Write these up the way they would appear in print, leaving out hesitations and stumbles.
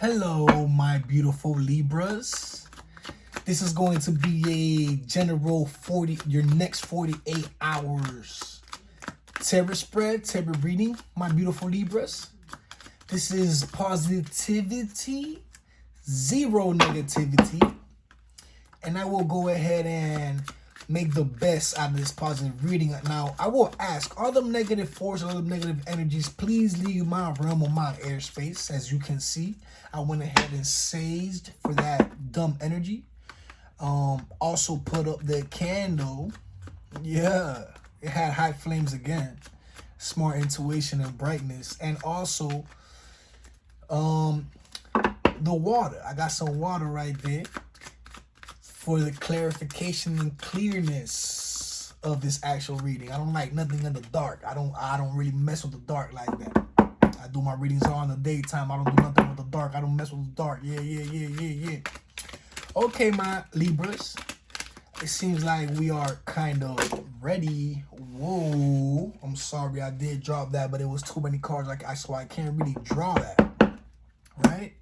Hello, my beautiful Libras. This is going to be a general your next 48 hours tarot spread, tarot reading, my beautiful Libras. This is positivity, zero negativity. And I will go ahead and make the best out of this positive reading. Now, I will ask, all them negative forces, all them negative energies, please leave my realm or my airspace. As you can see, I went ahead and saged for that dumb energy. Also put up the candle. Yeah, it had high flames again. Smart intuition and brightness. And also, the water. I got some water right there for the clarification and clearness of this actual reading. I don't like nothing in the dark. I don't really mess with the dark like that. I do my readings all in the daytime. I don't do nothing with the dark. I don't mess with the dark. Yeah. Okay, my Libras. It seems like we are kind of ready. Whoa. I'm sorry I did drop that, but it was too many cards. So I can't really draw that. Right?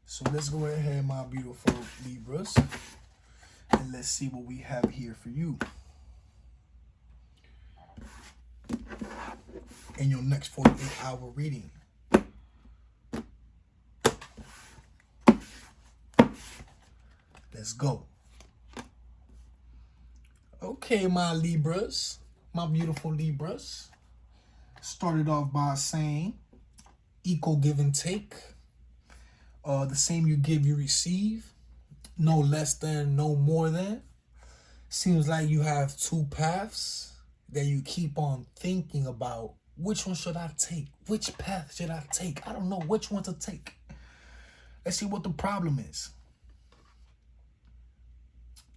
So let's go ahead, my beautiful Libras, and let's see what we have here for you in your next 48-hour reading. Let's go. Okay, my Libras, my beautiful Libras. Started off by saying equal give and take. The same you give, you receive. No less than, no more than. Seems like you have two paths that you keep on thinking about. Which one should I take? Which path should I take? I don't know which one to take. Let's see what the problem is.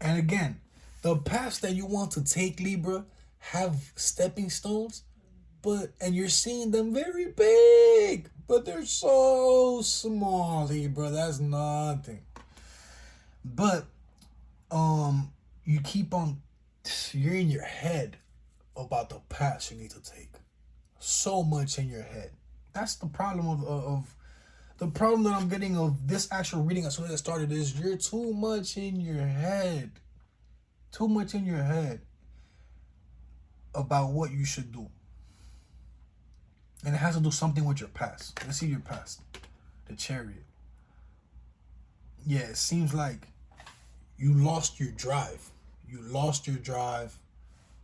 And again, the paths that you want to take, Libra, have stepping stones, and you're seeing them very big, but they're so small, Libra. That's nothing. But you're in your head about the paths you need to take. So much in your head. That's the problem of the problem that I'm getting of this actual reading as soon as I started is you're too much in your head. Too much in your head about what you should do. And it has to do something with your past. Let's see your past. The Chariot. Yeah, it seems like you lost your drive.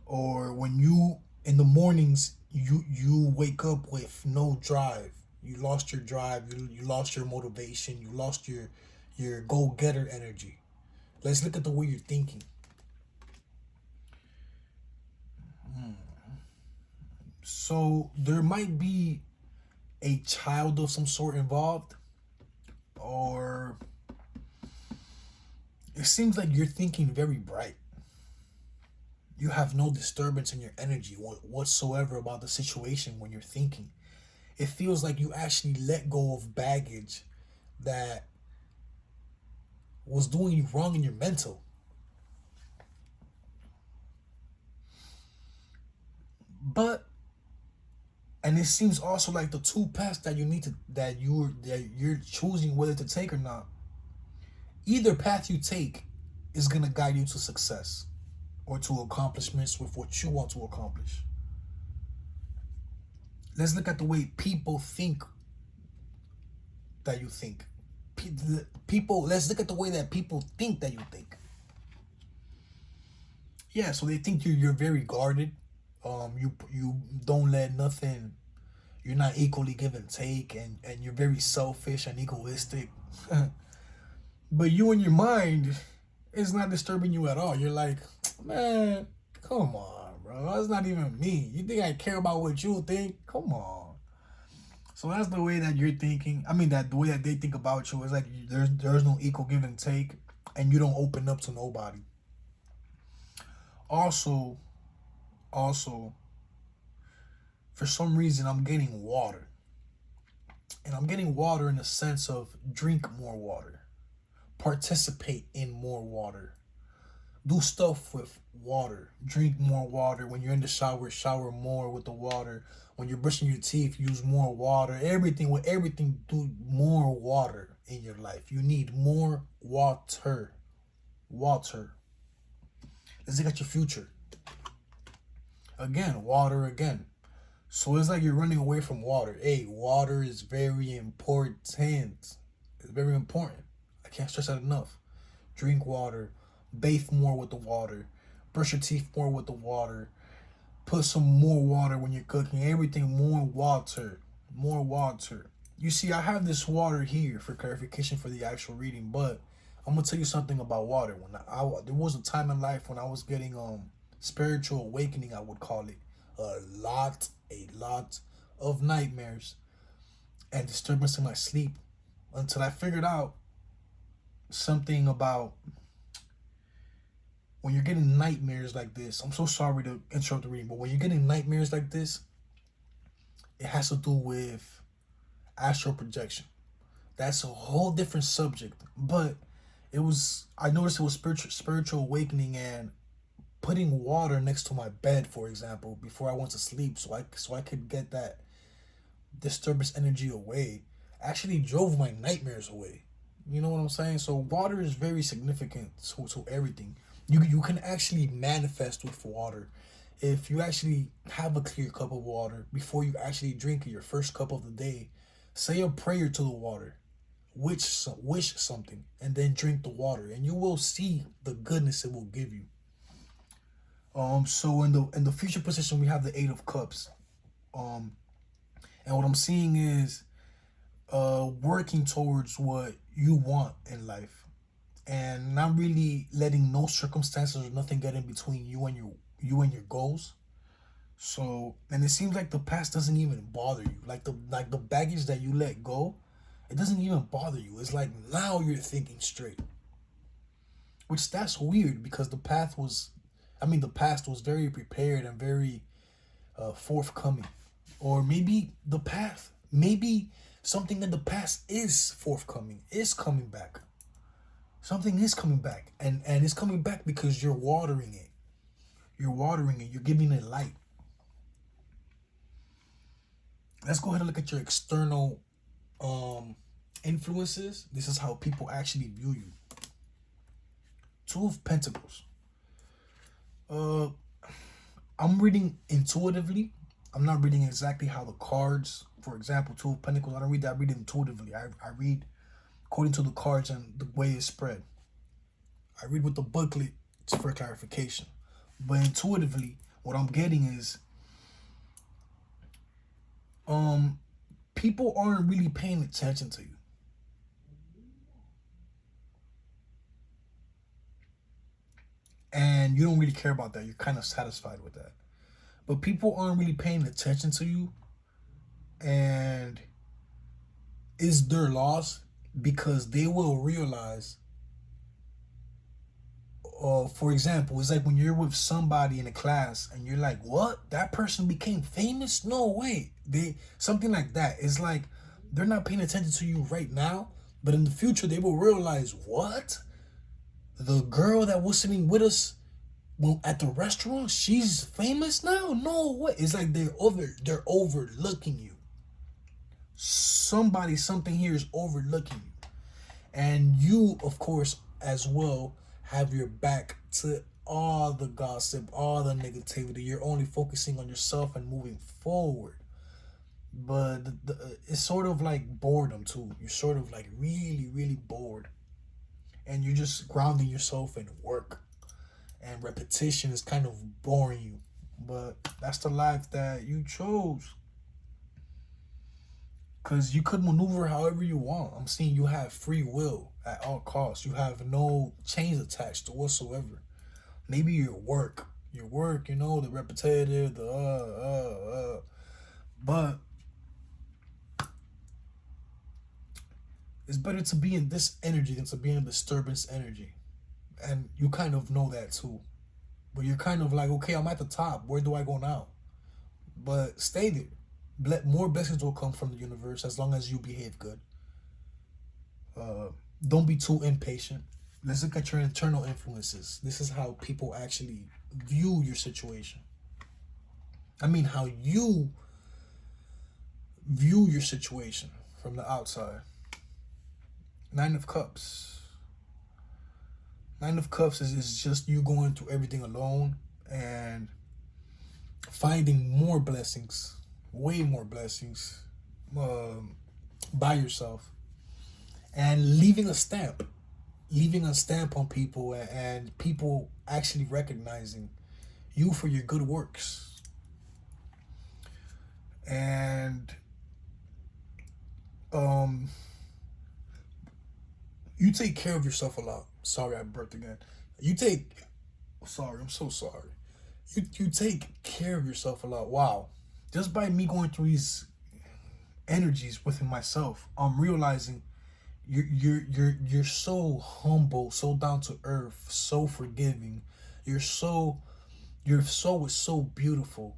Or when you, in the mornings, you wake up with no drive. You lost your drive. You lost your motivation. You lost your go-getter energy. Let's look at the way you're thinking. So there might be a child of some sort involved, or it seems like you're thinking very bright. You have no disturbance in your energy whatsoever about the situation when you're thinking. It feels like you actually let go of baggage that was doing you wrong in your mental. And it seems also like the two paths that you're choosing whether to take or not. Either path you take is gonna guide you to success or to accomplishments with what you want to accomplish. Let's look at the way people think that you think. Let's look at the way that people think that you think. Yeah, so they think you're very guarded. You don't let nothing. You're not equally give and take, and you're very selfish and egoistic. But you in your mind, it's not disturbing you at all. You're like, man, come on, bro. That's not even me. You think I care about what you think? Come on. So that's the way that you're thinking. I mean, the way that they think about you is like there's no equal give and take, and you don't open up to nobody. Also, for some reason, I'm getting water. And I'm getting water in the sense of drink more water. Participate in more water. Do stuff with water. Drink more water. When you're in the shower, shower more with the water. When you're brushing your teeth, use more water. Everything, do more water in your life. You need more water. Water. Let's look at your future. Again, water again. So it's like you're running away from water. Hey, water is very important. It's very important. I can't stress that enough. Drink water. Bathe more with the water. Brush your teeth more with the water. Put some more water when you're cooking. Everything more water. More water. You see, I have this water here for clarification for the actual reading, but I'm gonna tell you something about water. When there was a time in life when I was getting spiritual awakening, I would call it, a lot of nightmares and disturbance in my sleep, until I figured out something about when you're getting nightmares like this. I'm so sorry to interrupt the reading, but when you're getting nightmares like this, it has to do with astral projection. That's a whole different subject, but I noticed it was spiritual awakening, and putting water next to my bed, for example, before I went to sleep, so I could get that disturbance energy away, actually drove my nightmares away. You know what I'm saying? So water is very significant to everything. You can actually manifest with water. If you actually have a clear cup of water before you actually drink your first cup of the day, say a prayer to the water, wish something, and then drink the water, and you will see the goodness it will give you. So in the future position, we have the Eight of Cups. And what I'm seeing is working towards what you want in life, and not really letting no circumstances or nothing get in between you and your goals. So, and it seems like the past doesn't even bother you. Like the baggage that you let go, it doesn't even bother you. It's like now you're thinking straight. Which, that's weird, because the past was very prepared and very forthcoming. Or maybe something in the past is forthcoming, is coming back. Something is coming back, and it's coming back because you're watering it. You're giving it light. Let's go ahead and look at your external influences. This is how people actually view you. Two of Pentacles. I'm reading intuitively. I'm not reading exactly how the cards, for example, Two of Pentacles, I don't read that. I read intuitively. I read according to the cards and the way it's spread. I read with the booklet for clarification. But intuitively, what I'm getting is people aren't really paying attention to you. And you don't really care about that. You're kind of satisfied with that. But people aren't really paying attention to you, and it's their loss, because they will realize, for example, it's like when you're with somebody in a class and you're like, what? That person became famous? No way. Something like that. It's like they're not paying attention to you right now, but in the future they will realize, what? The girl that was sitting with us at the restaurant, she's famous now? No way. It's like they're overlooking you. Something here is overlooking you. And you, of course, as well, have your back to all the gossip, all the negativity. You're only focusing on yourself and moving forward. But it's sort of like boredom too. You're sort of like really, really bored. And you're just grounding yourself in work. And repetition is kind of boring you. But that's the life that you chose. Because you could maneuver however you want. I'm seeing you have free will at all costs. You have no chains attached to whatsoever. Maybe your work, the repetitive, but it's better to be in this energy than to be in disturbance energy. And you kind of know that too. But you're kind of like, okay, I'm at the top. Where do I go now? But stay there. More blessings will come from the universe as long as you behave good. Don't be too impatient. Let's look at your internal influences. This is how people actually view your situation. I mean, how you view your situation from the outside. Nine of Cups. Nine of Cups is just you going through everything alone and finding more blessings, way more blessings, by yourself, and leaving a stamp on people, and people actually recognizing you for your good works. And you take care of yourself a lot. Sorry, I burped again. Sorry, I'm so sorry. You take care of yourself a lot. Wow. Just by me going through these energies within myself, I'm realizing you're so humble, so down to earth, so forgiving. Your soul is so beautiful.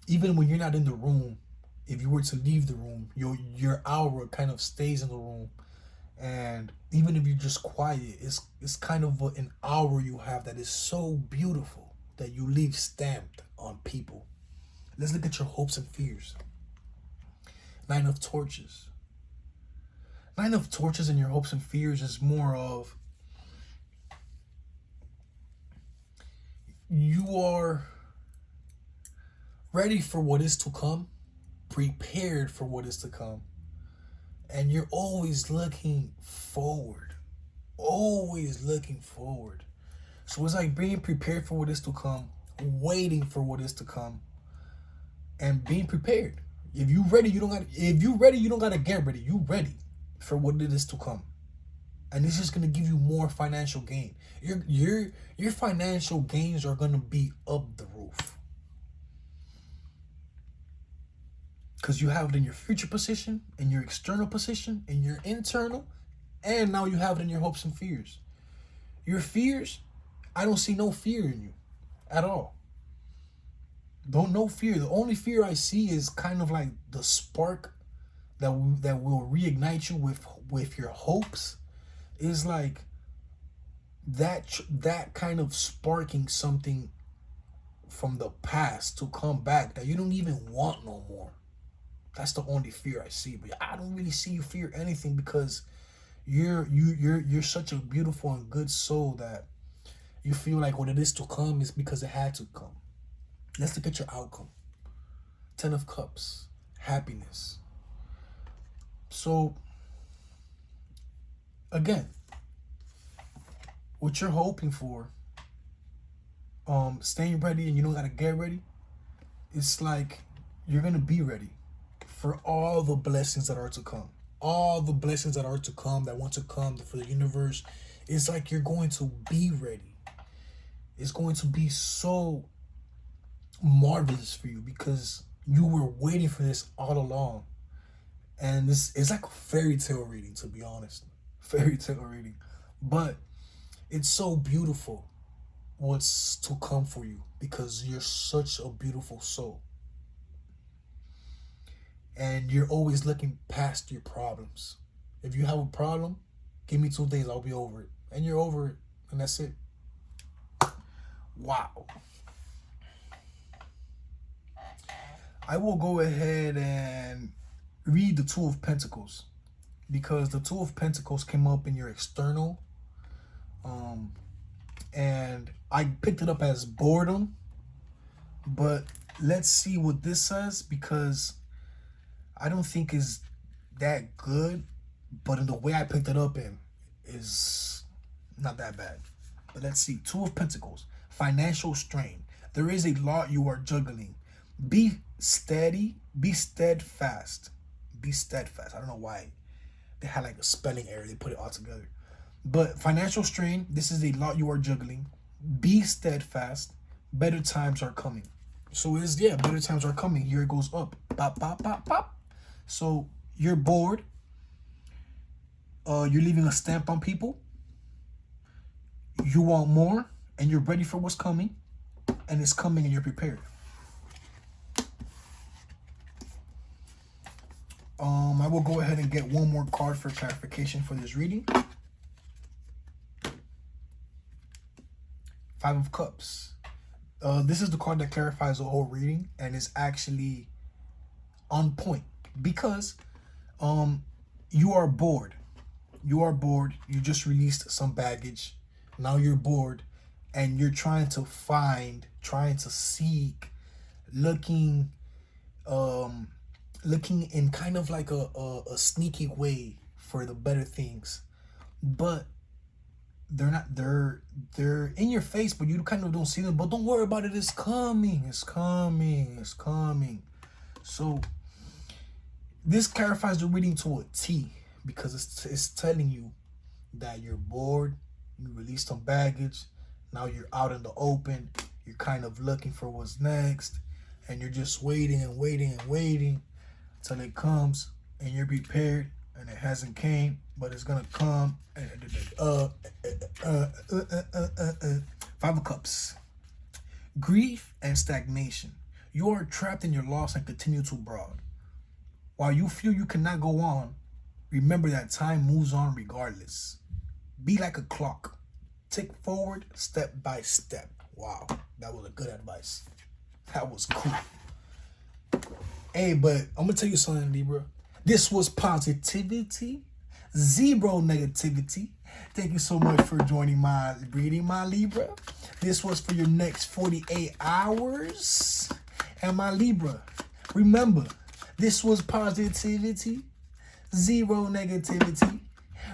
Even when you're not in the room, if you were to leave the room, your aura kind of stays in the room. And even if you're just quiet, it's kind of an aura you have that is so beautiful that you leave stamped on people. Let's look at your hopes and fears. Nine of Torches. Nine of Torches and your hopes and fears is more of you are ready for what is to come, prepared for what is to come. And you're always looking forward. Always looking forward. So it's like being prepared for what is to come, waiting for what is to come, and being prepared. If you ready, you don't gotta get ready. You ready for what it is to come. And it's just gonna give you more financial gain. Your financial gains are gonna be up the roof. Because you have it in your future position, in your external position, in your internal, and now you have it in your hopes and fears. Your fears, I don't see no fear in you at all. No fear. The only fear I see is kind of like the spark that will reignite you with your hopes. Is like that kind of sparking something from the past to come back that you don't even want no more. That's the only fear I see. But I don't really see you fear anything, because you're such a beautiful and good soul that you feel like what it is to come is because it had to come. Let's look at your outcome. 10 of Cups. Happiness. So, again, what you're hoping for, staying ready and you don't gotta get ready, it's like you're gonna be ready for all the blessings that are to come. All the blessings that are to come, that want to come for the universe. It's like you're going to be ready. It's going to be so marvelous for you because you were waiting for this all along. And it's like a fairy tale reading, to be honest. Fairy tale reading. But it's so beautiful what's to come for you because you're such a beautiful soul. And you're always looking past your problems. If you have a problem, give me 2 days, I'll be over it. And you're over it, and that's it. Wow. I will go ahead and read the Two of Pentacles, because the Two of Pentacles came up in your external. And I picked it up as boredom. But let's see what this says, because I don't think is that good, but in the way I picked it up in is not that bad. But let's see. Two of Pentacles. Financial strain. There is a lot you are juggling. Be steady. Be steadfast. Be steadfast. I don't know why they had like a spelling error. They put it all together. But financial strain. This is a lot you are juggling. Be steadfast. Better times are coming. So it's, yeah, better times are coming. Here it goes up. Pop, pop, pop, pop. So you're bored. You're leaving a stamp on people. You want more, and you're ready for what's coming, and it's coming, and you're prepared. I will go ahead and get one more card for clarification for this reading. Five of Cups. This is the card that clarifies the whole reading and is actually on point because you are bored. You are bored. You just released some baggage. Now you're bored and you're trying to find, trying to seek, looking in kind of like a sneaky way for the better things. But they're in your face, but you kind of don't see them. But don't worry about it. It's coming. It's coming. It's coming. So this clarifies the reading to a T because it's telling you that you're bored. You released some baggage. Now you're out in the open. You're kind of looking for what's next, and you're just waiting and waiting and waiting till it comes, and you're prepared. And it hasn't came, but it's gonna come. Five of Cups. Grief and stagnation. You are trapped in your loss and continue to brood. While you feel you cannot go on, remember that time moves on regardless. Be like a clock. Tick forward step by step. Wow, that was a good advice. That was cool. Hey, but I'm gonna tell you something, Libra. This was positivity, zero negativity. Thank you so much for joining my reading, my Libra. This was for your next 48 hours. And my Libra, remember, this was positivity, zero negativity.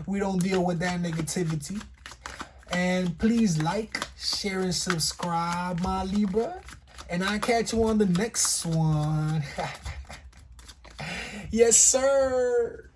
We don't deal with that negativity. And please like, share, and subscribe, my Libra. And I'll catch you on the next one. Yes, sir.